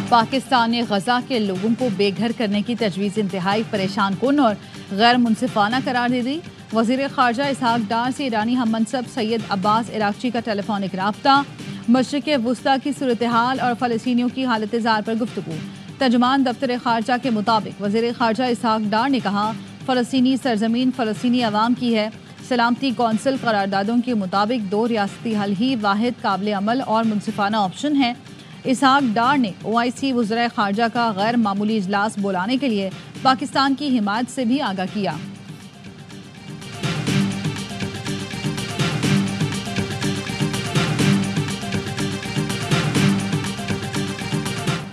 پاکستان نے غزہ کے لوگوں کو بے گھر کرنے کی تجویز انتہائی پریشان کن اور غیر منصفانہ قرار دے دی۔ وزیر خارجہ اسحاق ڈار سے ایرانی ہم منصب سید عباس عراقچی کا ٹیلی فونک رابطہ، مشرق وسطی کی صورتحال اور فلسطینیوں کی حالت زار پر گفتگو۔ ترجمان دفتر خارجہ کے مطابق وزیر خارجہ اسحاق ڈار نے کہا، فلسطینی سرزمین فلسطینی عوام کی ہے۔ سلامتی کونسل قراردادوں کے مطابق 2 ریاستی حل ہی واحد قابل عمل اور منصفانہ آپشن ہے۔ اسحاق ڈار نے OIC وزرائے خارجہ کا غیر معمولی اجلاس بلانے کے لیے پاکستان کی حمایت سے بھی آگاہ کیا۔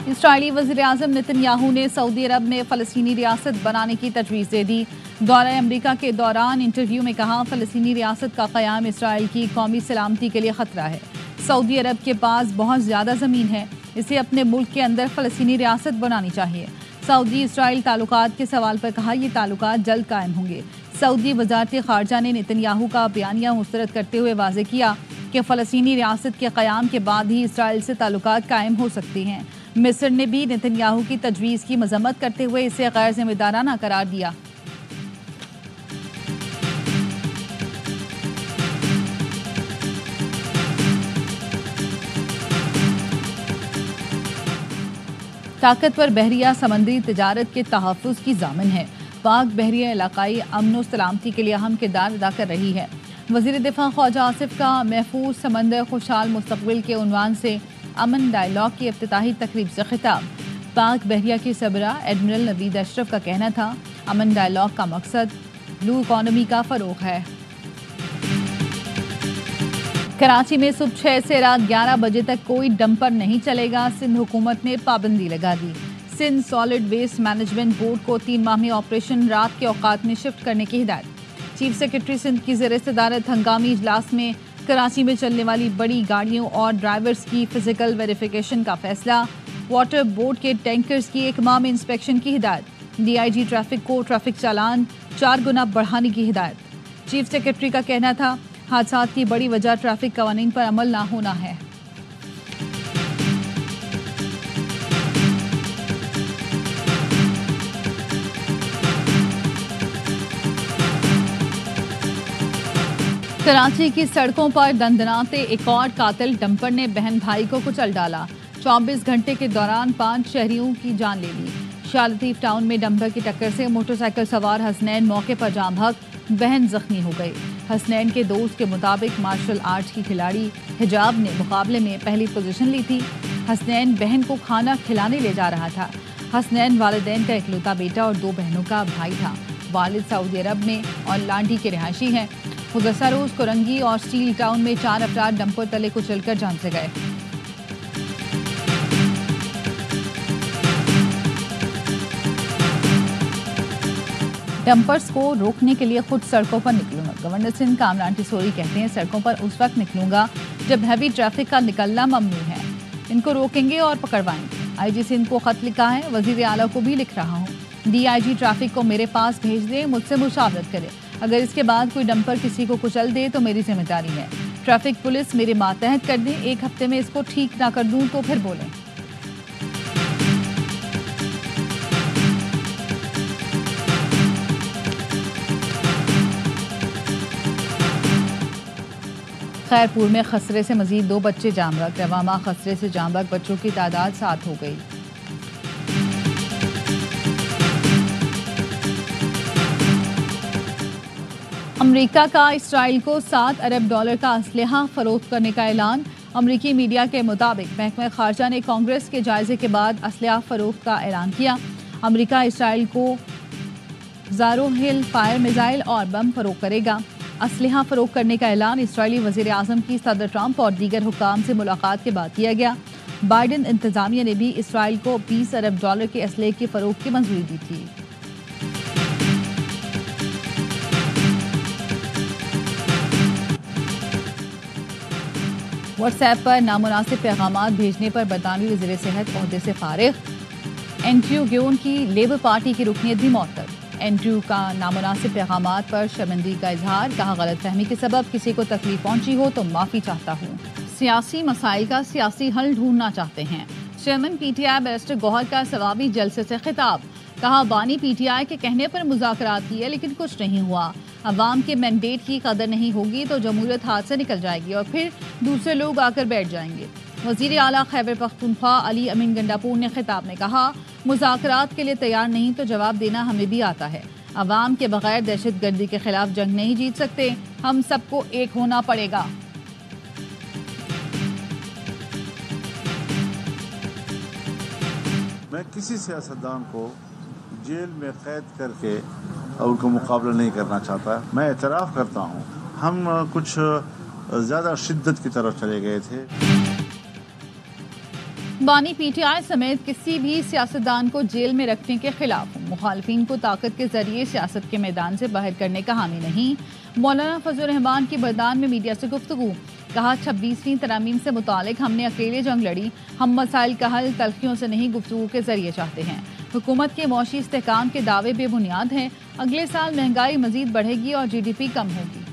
اسرائیلی وزیر اعظم نتن یاہو نے سعودی عرب میں فلسطینی ریاست بنانے کی تجویز دے دی۔ دورہ امریکہ کے دوران انٹرویو میں کہا، فلسطینی ریاست کا قیام اسرائیل کی قومی سلامتی کے لیے خطرہ ہے۔ سعودی عرب کے پاس بہت زیادہ زمین ہے، اسے اپنے ملک کے اندر فلسطینی ریاست بنانی چاہیے۔ سعودی اسرائیل تعلقات کے سوال پر کہا، یہ تعلقات جلد قائم ہوں گے۔ سعودی وزارت خارجہ نے نتن یاہو کا بیانیہ مسترد کرتے ہوئے واضح کیا کہ فلسطینی ریاست کے قیام کے بعد ہی اسرائیل سے تعلقات قائم ہو سکتے ہیں۔ مصر نے بھی نتن یاہو کی تجویز کی مذمت کرتے ہوئے اسے غیر ذمہ دارانہ قرار دیا۔ طاقتور بحریہ سمندری تجارت کے تحفظ کی ضامن ہے۔ پاک بحریہ علاقائی امن و سلامتی کے لیے اہم کردار ادا کر رہی ہے۔ وزیر دفاع خواجہ آصف کا محفوظ سمندر خوشحال مستقبل کے عنوان سے امن ڈائیلاگ کی افتتاحی تقریب سے خطاب۔ پاک بحریہ کے سربراہ ایڈمرل نوید اشرف کا کہنا تھا، امن ڈائیلاگ کا مقصد بلو اکانومی کا فروغ ہے۔ کراچی میں صبح 6 سے رات 11 بجے تک کوئی ڈمپر نہیں چلے گا، سندھ حکومت نے پابندی لگا دی۔ Sindh solid waste management board کو 3 ماہ میں آپریشن رات کے اوقات میں شفٹ کرنے کی ہدایت۔ چیف سیکرٹری سندھ کی زیر صدارت ہنگامی اجلاس میں کراچی میں چلنے والی بڑی گاڑیوں اور ڈرائیورز کی فزیکل ویریفیکیشن کا فیصلہ۔ واٹر بورڈ کے ٹینکرز کی 1 ماہ میں انسپیکشن کی ہدایت۔ DIG ٹریفک کو ٹریفک چالان 4 گنا بڑھانے کی ہدایت۔ چیف سیکرٹری کا کہنا تھا، حادثات کی بڑی وجہ ٹریفک قوانین پر عمل نہ ہونا ہے۔ کراچی کی سڑکوں پر دندناتے ایک اور قاتل ڈمپر نے بہن بھائی کو کچل ڈالا۔ 24 گھنٹے کے دوران 5 شہریوں کی جان لے لی۔ شاہ لطیف ٹاؤن میں ڈمپر کی ٹکر سے موٹر سائیکل سوار حسنین موقع پر جاں بحق، بہن زخمی ہو گئی۔ حسنین کے دوست کے مطابق مارشل آرٹس کی کھلاڑی حجاب نے مقابلے میں پہلی پوزیشن لی تھی۔ حسنین بہن کو کھانا کھلانے لے جا رہا تھا۔ حسنین والدین کا اکلوتا بیٹا اور 2 بہنوں کا بھائی تھا۔ والد سعودی عرب میں اور لانڈی کے رہائشی ہیں۔ گزشتہ روز کورنگی اور سٹیل ٹاؤن میں 4 افراد ڈمپر تلے کچل کر جان سے گئے۔ ڈمپرز کو روکنے کے لیے خود سڑکوں پر نکلوں گا۔ گورنر سندھ کامران ٹیسوری کہتے ہیں، سڑکوں پر اس وقت نکلوں گا جب ہیوی ٹریفک کا نکلنا ممنوع ہے۔ ان کو روکیں گے اور پکڑوائیں گے۔ IG سندھ کو خط لکھا ہے، وزیر اعلیٰ کو بھی لکھ رہا ہوں۔ DIG ٹریفک کو میرے پاس بھیج دے، مجھ سے مشاورت کرے۔ اگر اس کے بعد کوئی ڈمپر کسی کو کچل دے تو میری ذمہ داری ہے۔ ٹریفک پولیس میرے ماتحت کر دے، 1 ہفتے میں اس کو ٹھیک نہ کر دوں تو پھر بولیں۔ خیرپور میں خسرے سے مزید 2 بچے جاں بحق۔ رواں ماہ خسرے سے جاں بحق بچوں کی تعداد 7 ہو گئی۔ امریکہ کا اسرائیل کو $7 ارب کا اسلحہ فروخت کرنے کا اعلان۔ امریکی میڈیا کے مطابق محکمہ خارجہ نے کانگریس کے جائزے کے بعد اسلحہ فروخت کا اعلان کیا۔ امریکہ اسرائیل کو زارو ہل فائر میزائل اور بم فروخت کرے گا۔ اسلحہ فروخت کرنے کا اعلان اسرائیلی وزیر اعظم کی صدر ٹرمپ اور دیگر حکام سے ملاقات کے بعد کیا گیا۔ بائیڈن انتظامیہ نے بھی اسرائیل کو $20 ارب کے اسلحے کی فروخت کی منظوری دی تھی۔ واٹس ایپ پر نامناسب پیغامات بھیجنے پر برطانوی وزیر صحت عہدے سے فارغ۔ اینڈریو گیون کی لیبر پارٹی کی رکنیت بھی معطل۔ اینڈریو کا نامناسب پیغامات پر شرمندگی کا اظہار، کہا غلط فہمی کے سبب کسی کو تکلیف پہنچی ہو تو معافی چاہتا ہوں۔ سیاسی مسائل کا سیاسی حل ڈھونڈنا چاہتے ہیں۔ Chairman P T I barrister Gohar کا ثوابی جلسے سے خطاب، کہا بانی پی ٹی آئی کے کہنے پر مذاکرات کیے لیکن کچھ نہیں ہوا، عوام کے مینڈیٹ کی قدر نہیں ہوگی تو جمہوریت ہاتھ سے نکل جائے گی اور پھر دوسرے لوگ آ کر بیٹھ جائیں گے۔ وزیر اعلیٰ خیبر پختونخوا علی امین گنڈاپور نے خطاب میں کہا مذاکرات کے لیے تیار نہیں تو جواب دینا ہمیں بھی آتا ہے، عوام کے بغیر دہشت گردی کے خلاف جنگ نہیں جیت سکتے، ہم سب کو ایک ہونا پڑے گا۔ میں کسی سیاستدان کو جیل میں قید کر کے ان کا مقابلہ نہیں کرنا چاہتا۔ میں اعتراف کرتا ہوں ہم کچھ زیادہ شدت کی طرف چلے گئے تھے۔ بانی پی ٹی آئی سمیت کسی بھی سیاستدان کو جیل میں رکھنے کے خلاف ہوں، مخالفین کو طاقت کے ذریعے سیاست کے میدان سے باہر کرنے کا حامی نہیں۔ مولانا فضل الرحمان کی بردان میں میڈیا سے گفتگو، کہا 26ویں ترامیم سے متعلق ہم نے اکیلے جنگ لڑی، ہم مسائل کا حل تلخیوں سے نہیں گفتگو کے ذریعے چاہتے ہیں۔ حکومت کے معاشی استحکام کے دعوے بے بنیاد ہیں، اگلے سال مہنگائی مزید بڑھے گی اور جی ڈی پی کم ہوگی۔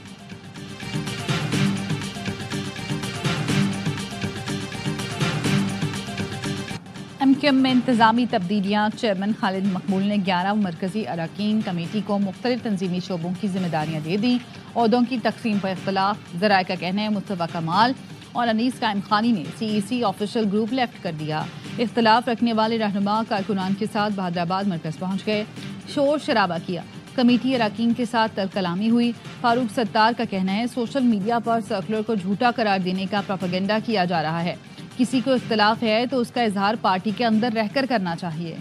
ایم کیو ایم میں انتظامی تبدیلیاں، چیئرمین خالد مقبول نے 11 مرکزی اراکین کمیٹی کو مختلف تنظیمی شعبوں کی ذمہ داریاں دے دیں، عہدوں کی تقسیم پر اختلاف، ذرائع کا کہنا ہے مصطفیٰ کمال اور انیس قائم خانی نے سی ای سی آفیشل گروپ لیفٹ کر دیا، اختلاف رکھنے والے رہنما کارکنان کے ساتھ بہادرآباد مرکز پہنچ گئے، شور شرابہ کیا، کمیٹی اراکین کے ساتھ تل کلامی ہوئی، فاروق ستار کا کہنا ہے سوشل میڈیا پر سرکولر کو جھوٹا قرار دینے کا پروپیگنڈا کیا جا رہا ہے، کسی کو اختلاف ہے تو اس کا اظہار پارٹی کے اندر رہ کر کرنا چاہیے۔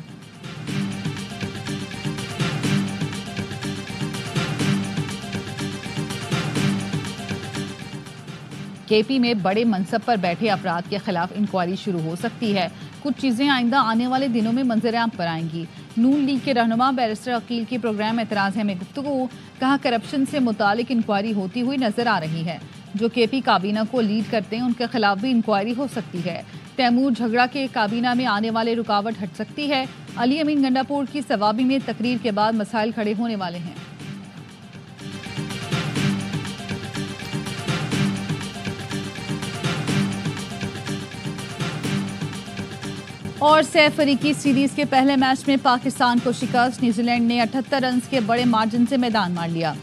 کے پی میں بڑے منصب پر بیٹھے افراد کے خلاف انکوائری شروع ہو سکتی ہے، کچھ چیزیں آئندہ آنے والے دنوں میں منظر عام پر آئیں گی۔ نون لیگ کے رہنما بیرسٹر عقیل کی پروگرام اعتراض ہے میں گفتگو، کہا کرپشن سے متعلق انکوائری ہوتی ہوئی نظر آ رہی ہے، جو کے پی کابینہ کو لیڈ کرتے ہیں ان کے خلاف بھی انکوائری ہو سکتی ہے، تیمور جھگڑا کے کابینہ میں آنے والے رکاوٹ ہٹ سکتی ہے۔ علی امین گنڈاپور کی ثوابی میں تقریر کے بعد مسائل کھڑے ہونے والے ہیں۔ اور سیف افریقی سیریز کے پہلے میچ میں پاکستان کو شکست، نیوزی لینڈ نے 78 رنز کے بڑے مارجن سے میدان مار لیا،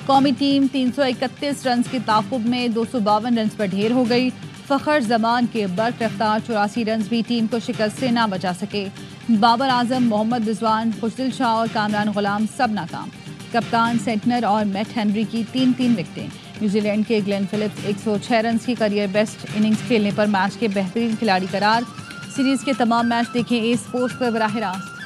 قومی ٹیم 331 رنز کے تعاقب میں 252 رنز پر ڈھیر ہو گئی، فخر زمان کے برق رفتار 84 رنز بھی ٹیم کو شکست سے نہ بچا سکے، بابر اعظم، محمد رضوان، خوشدل شاہ اور کامران غلام سب ناکام، کپتان سینٹنر اور میٹ ہنری کی 3 وکٹیں، نیوزی لینڈ کے گلین فلپس 106 رنز کی کیریئر بیسٹ اننگز کھیلنے پر میچ کے بہترین کھلاڑی قرار۔ سیریز کے تمام میچ دیکھیں اے اسپورٹس پر براہ راست۔